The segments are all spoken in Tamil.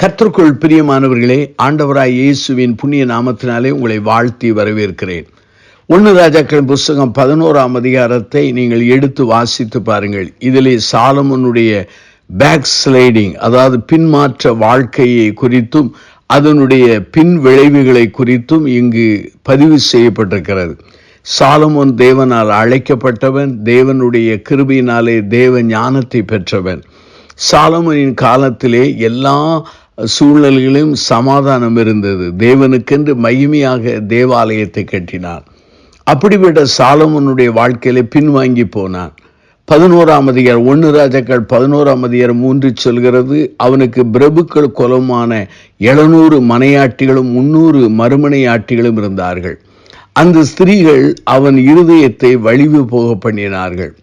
கர்த்தருக்குள் பிரியமானவர்களே, ஆண்டவராய் இயேசுவின் புண்ணிய நாமத்தினாலே உங்களை வாழ்த்தி வரவேற்கிறேன். 1 ராஜாக்கள் புஸ்தகம் 11ஆம் அதிகாரத்தை நீங்கள் எடுத்து வாசித்து பாருங்கள். இதிலே சாலமோனுடைய பேக் ஸ்லைடிங், அதாவது பின்மாற்ற வாழ்க்கையை குறித்தும் அதனுடைய பின் விளைவுகளை குறித்தும் இங்கு பதிவு செய்யப்பட்டிருக்கிறது. சாலமோன் தேவனால் அழைக்கப்பட்டவன், தேவனுடைய கிருபையினாலே தேவ ஞானத்தை பெற்றவன். சாலமோனின் காலத்திலே எல்லா சூழ்நிலைகளிலும் சமாதானம் இருந்தது. தேவனுக்கென்று மகிமையாக தேவாலயத்தை கட்டினான். அப்படிப்பட்ட சாலமோனுடைய வாழ்க்கையிலே பின்வாங்கி போனான். 11ஆம் அதிகாரம் 1 ராஜாக்கள் 11ஆம் அதிகாரம் 3 சொல்கிறது, அவனுக்கு பிரபுக்கள் குலமான 700 மனையாட்டிகளும் 300 மறுமனையாட்டிகளும் இருந்தார்கள். அந்த ஸ்திரீகள் அவன் இருதயத்தை வலிவு போக பண்ணினார்கள்.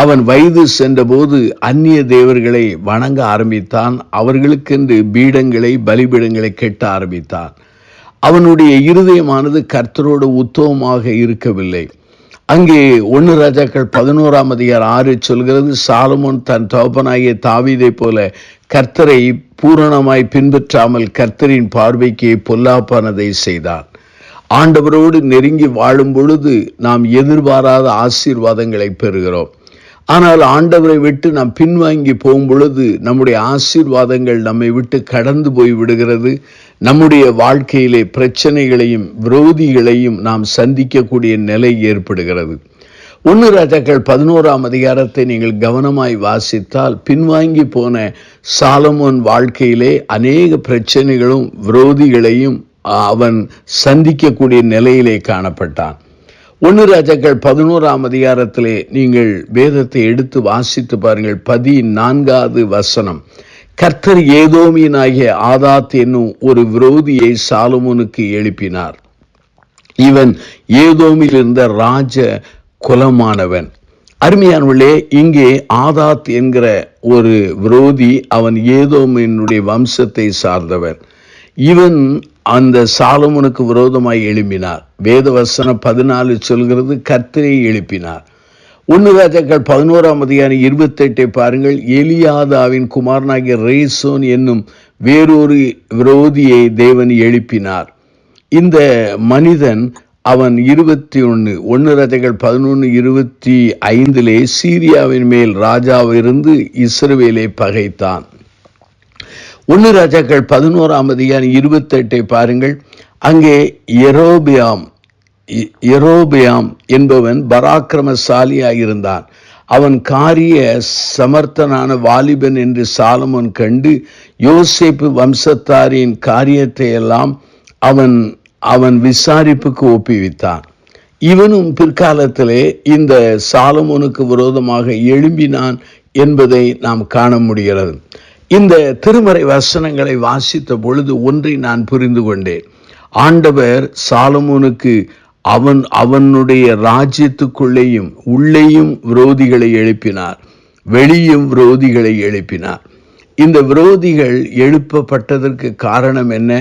அவன் வயது சென்றபோது அந்நிய தேவர்களை வணங்க ஆரம்பித்தான். அவர்களுக்கென்று பீடங்களை பலிபீடங்களை கெட்ட ஆரம்பித்தான். அவனுடைய இருதயமானது கர்த்தரோடு உத்தமமாக இருக்கவில்லை. அங்கே 1 ராஜாக்கள் 11ஆம் அதிகாரம் 6 சொல்கிறது, சாலமோன் தன் தகப்பனாகிய தாவீதை போல கர்த்தரை பூரணமாய் பின்பற்றாமல் கர்த்தரின் பார்வைக்கு பொல்லாப்பானதை செய்தான். ஆண்டவரோடு நெருங்கி வாழும் பொழுது நாம் எதிர்பாராத ஆசீர்வாதங்களை பெறுகிறோம். ஆனால் ஆண்டவரை விட்டு நாம் பின்வாங்கி போகும் பொழுது நம்முடைய ஆசீர்வாதங்கள் நம்மை விட்டு கடந்து போய் விடுகிறது. நம்முடைய வாழ்க்கையிலே பிரச்சனைகளையும் விரோதிகளையும் நாம் சந்திக்கக்கூடிய நிலை ஏற்படுகிறது. 1 ராஜாக்கள் 11ஆம் அதிகாரத்தை நீங்கள் கவனமாய் வாசித்தால், பின்வாங்கி போன சாலமோன் வாழ்க்கையிலே அநேக பிரச்சனைகளும் விரோதிகளையும் அவன் சந்திக்கக்கூடிய நிலையிலே காணப்பட்டான். 1 ராஜாக்கள் 11ஆம் அதிகாரத்திலே நீங்கள் வேதத்தை எடுத்து வாசித்து பாருங்கள். 14வது வசனம், கர்த்தர் ஏதோமியனாகிய ஆதாத் என்னும் ஒரு விரோதியை சாலமோனுக்கு எழுப்பினார். இவன் ஏதோமில் இருந்த ராஜ குலமானவன். அருமையானவர்களே, இங்கே ஆதாத் என்கிற ஒரு விரோதி, அவன் ஏதோமினுடைய வம்சத்தை சார்ந்தவன். இவன் அந்த சாலமோனுக்கு விரோதமாய் எழுப்பினார். வேதவசனம் 14 சொல்கிறது, கர்த்தரை எழுப்பினார். 1 ராஜாக்கள் 11ஆம் அதிகாரம் 28 பாருங்கள். எலியாதாவின் குமாரனாகிய ரேசோன் என்னும் வேறொரு விரோதியை தேவன் எழுப்பினார். இந்த மனிதன் அவன் 1 ராஜாக்கள் 11:25 சீரியாவின் மேல் ராஜாவிருந்து இஸ்ரவேலை பகைத்தான். 1 ராஜாக்கள் 11ஆம் அதிகாரம் 28 பாருங்கள். அங்கே யெரொபெயாம் என்பவன் பராக்கிரமசாலியாயிருந்தான். அவன் காரிய சமர்த்தனான வாலிபன் என்று சாலமோன் கண்டு யோசேப்பு வம்சத்தாரின் காரியத்தை எல்லாம் அவன் விசாரிப்புக்கு ஒப்புவித்தான். இவனும் பிற்காலத்திலே இந்த சாலமோனுக்கு விரோதமாக எழும்பினான் என்பதை நாம் காண முடிகிறது. இந்த திருமறை வசனங்களை வாசித்த பொழுது ஒன்றை நான் புரிந்து கொண்டேன். ஆண்டவர் சாலமோனுக்கு அவனுடைய ராஜ்யத்துக்குள்ளேயும் உள்ளேயும் விரோதிகளை எழுப்பினார், வெளியும் விரோதிகளை எழுப்பினார். இந்த விரோதிகள் எழுப்பப்பட்டதற்கு காரணம் என்ன?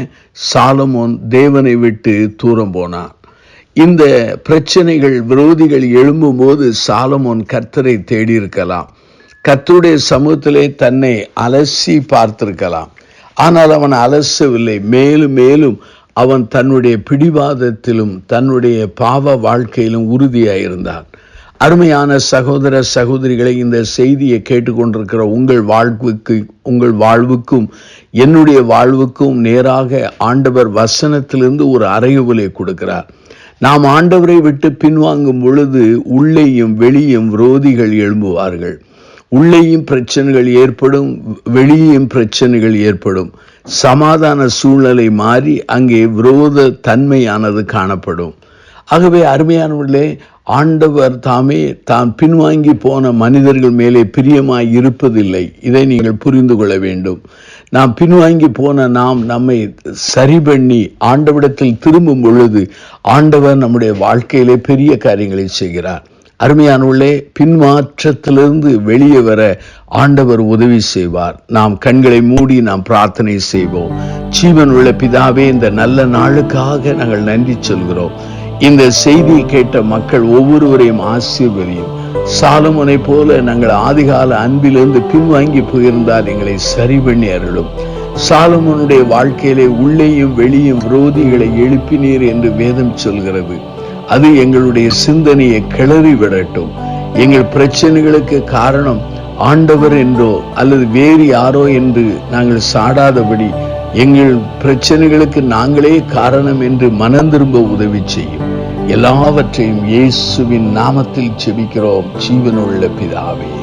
சாலமோன் தேவனை விட்டு தூரம் போனான். இந்த பிரச்சனைகள் விரோதிகள் எழும்பும் போது சாலமோன் கர்த்தரை தேடியிருக்கலாம், கர்த்தருடைய சமூகத்திலே தன்னை அலசி பார்த்திருக்கலாம். ஆனால் அவன் அலசவில்லை. மேலும் மேலும் அவன் தன்னுடைய பிடிவாதத்திலும் தன்னுடைய பாவ வாழ்க்கையிலும் உறுதியாயிருந்தான். அருமையான சகோதர சகோதரிகளை, இந்த செய்தியை கேட்டுக்கொண்டிருக்கிற உங்கள் வாழ்வுக்கும் என்னுடைய வாழ்வுக்கும் நேராக ஆண்டவர் வசனத்திலிருந்து ஒரு அறையுவலை கொடுக்கிறார். நாம் ஆண்டவரை விட்டு பின்வாங்கும் பொழுது உள்ளேயும் வெளியும் விரோதிகள் எழும்புவார்கள். உள்ளேயும் பிரச்சனைகள் ஏற்படும், வெளியேயும் பிரச்சனைகள் ஏற்படும். சமாதான சூழ்நிலை மாறி அங்கே விரோத தன்மையானது காணப்படும். ஆகவே அருமையானவர்களே, ஆண்டவர் தாமே தான் பின்வாங்கி போன மனிதர்கள் மேலே பிரியமாய் இருப்பதில்லை. இதை நீங்கள் புரிந்து கொள்ள வேண்டும். நாம் பின்வாங்கி போன நம்மை சரி பண்ணி ஆண்டவரிடத்தில் திரும்பும் பொழுது ஆண்டவர் நம்முடைய வாழ்க்கையிலே பெரிய காரியங்களை செய்கிறார். அருமையானவர்களே, பின்மாற்றத்திலிருந்து வெளியே வர ஆண்டவர் உதவி செய்வார். நாம் கண்களை மூடி நாம் பிரார்த்தனை செய்வோம். ஜீவனுள்ள பிதாவே, இந்த நல்ல நாளுக்காக நாங்கள் நன்றி சொல்கிறோம். இந்த செய்தியை கேட்ட மக்கள் ஒவ்வொருவரையும் ஆசீர்வதியும். சாலமோனை போல நாங்கள் ஆதிகால அன்பிலிருந்து பின்வாங்கி போயிருந்தால் எங்களை சரி பண்ணி அருளும். சாலமோனுடைய வாழ்க்கையிலே உள்ளேயும் வெளியும் விரோதிகளை எழுப்பினீர் என்று வேதம் சொல்கிறது. அது எங்களுடைய சிந்தனையை கிளறி விடட்டும். எங்கள் பிரச்சனைகளுக்கு காரணம் ஆண்டவர் என்றோ அல்லது வேறு யாரோ என்று நாங்கள் சாடாதபடி எங்கள் பிரச்சனைகளுக்கு நாங்களே காரணம் என்று மனம் திரும்ப உதவி செய்யும். எல்லாவற்றையும் இயேசுவின் நாமத்தில் ஜெபிக்கிறோம் ஜீவனுள்ள பிதாவே.